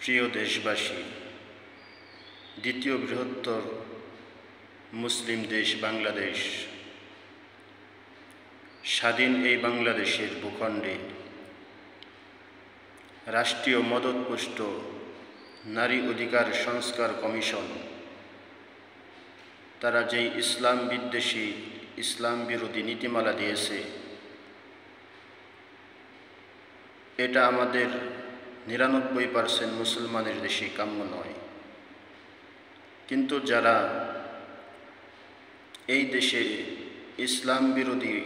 প্রিয় দেশবাসী, দ্বিতীয় বৃহত্তর মুসলিম দেশ বাংলাদেশ, স্বাধীন এই বাংলাদেশের ভূখণ্ডে রাষ্ট্রীয় মদতপুষ্ট নারী অধিকার সংস্কার কমিশন তারা যেই ইসলাম বিদ্বেষী, ইসলাম বিরোধী নীতিমালা দিয়েছে, এটা আমাদের ৯৯% মুসলমানের দেশে কাম্য নয়। কিন্তু যারা এই দেশে ইসলাম বিরোধী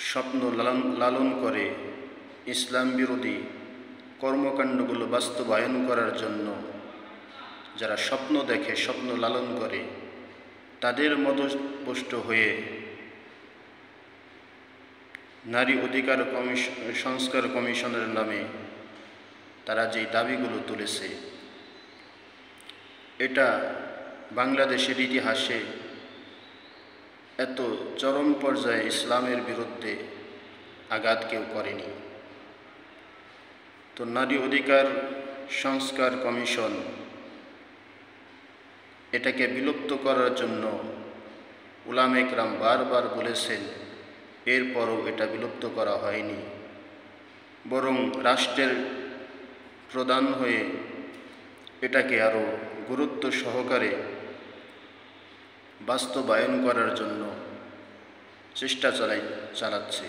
স্বপ্ন লালন করে, ইসলাম বিরোধী কর্মকাণ্ডগুলো বাস্তবায়ন করার জন্য যারা স্বপ্ন দেখে, স্বপ্ন লালন করে, তাদের মদতপুষ্ট হয়ে নারী অধিকার সংস্কার কমিশনের নামে তারা যেই দাবিগুলো তুলেছে, এটা বাংলাদেশের ইতিহাসে এত চরম পর্যায়ে ইসলামের বিরুদ্ধে আঘাত কেউ করেনি। তো নারী অধিকার সংস্কার কমিশন এটাকে বিলুপ্ত করার জন্য উলামা ইকরাম বারবার বলেছেন, এরপরও এটা বিলুপ্ত করা হয়নি, বরং রাষ্ট্রের প্রধান হয়ে এটাকে আরও গুরুত্ব সহকারে বাস্তবায়ন করার জন্য চেষ্টা চালাচ্ছে।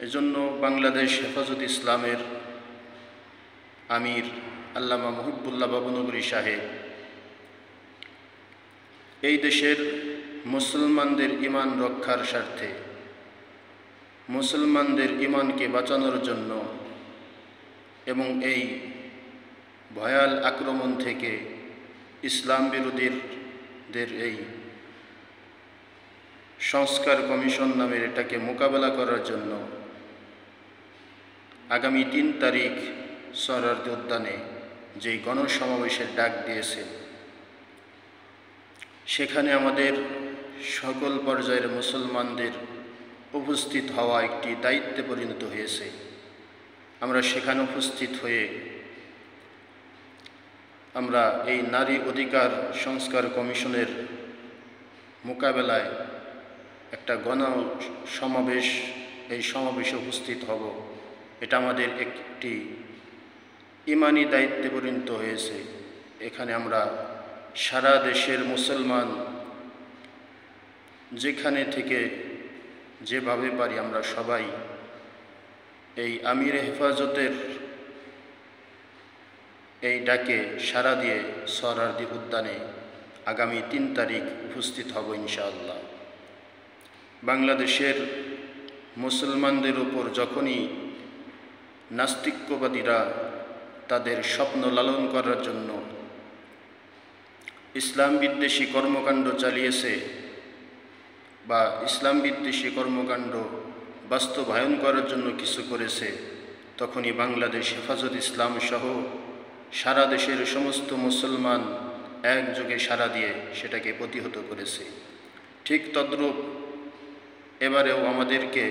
এজন্য বাংলাদেশ হেফাজত ইসলামের আমির আল্লামা মুহিবুল্লাহ বাবুনগরী সাহেব এই দেশের মুসলমানদের ঈমান রক্ষার স্বার্থে, মুসলমানদের ঈমানকে বাঁচানোর জন্য এবং এই ভয়াল আক্রমণ থেকে ইসলাম বিরোধীদের এই সংস্কার কমিশন নামের এটাকে মোকাবেলা করার জন্য আগামী ৩ তারিখ সোহরাওয়ার্দী উদ্যানে যেই গণসমাবেশের ডাক দিয়েছে, সেখানে আমাদের সকল পর্যায়ের মুসলমানদের উপস্থিত হওয়া একটি দায়িত্বে পরিণত হয়েছে। আমরা সেখানে উপস্থিত হয়ে আমরা এই নারী অধিকার সংস্কার কমিশনের মোকাবেলায় একটা গণসমাবেশ, এই সমাবেশে উপস্থিত হব। এটা আমাদের একটি ঈমানি দায়িত্বে পরিণত হয়েছে। এখানে আমরা সারা দেশের মুসলমান যেখানে থেকে যেভাবে পারি আমরা সবাই এই আমির হেফাজতের এই ডাকে সাড়া দিয়ে সোহরাওয়ার্দী উদ্যানে আগামী ৩ তারিখ উপস্থিত হব ইনশাআল্লাহ। বাংলাদেশের মুসলমানদের উপর যখনই নাস্তিক্যবাদীরা তাদের স্বপ্ন লালন করার জন্য ইসলাম বিদ্বেষী কর্মকাণ্ড চালিয়েছে বা ইসলাম বিদ্বেষী কর্মকাণ্ড বাস্তবায়ন করার জন্য কিছু করেছে, তখনই বাংলাদেশ হেফাজত ইসলাম সহ সারা দেশের সমস্ত মুসলমান একযোগে সাড়া দিয়ে সেটাকে প্রতিহত করেছে। ঠিক তদ্রূপ এবারেও আমাদেরকে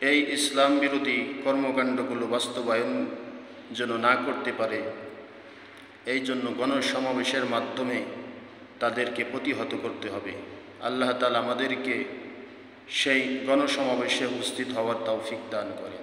এই ইসলাম বিরোধী কর্মকাণ্ডগুলো বাস্তবায়ন যেন না করতে পারে, এই জন্য গণসমাবেশের মাধ্যমে তাদেরকে প্রতিহত করতে হবে। আল্লাহ তাআলা আমাদেরকে সেই গণসমাবেশে উপস্থিত হওয়ার তৌফিক দান করেন।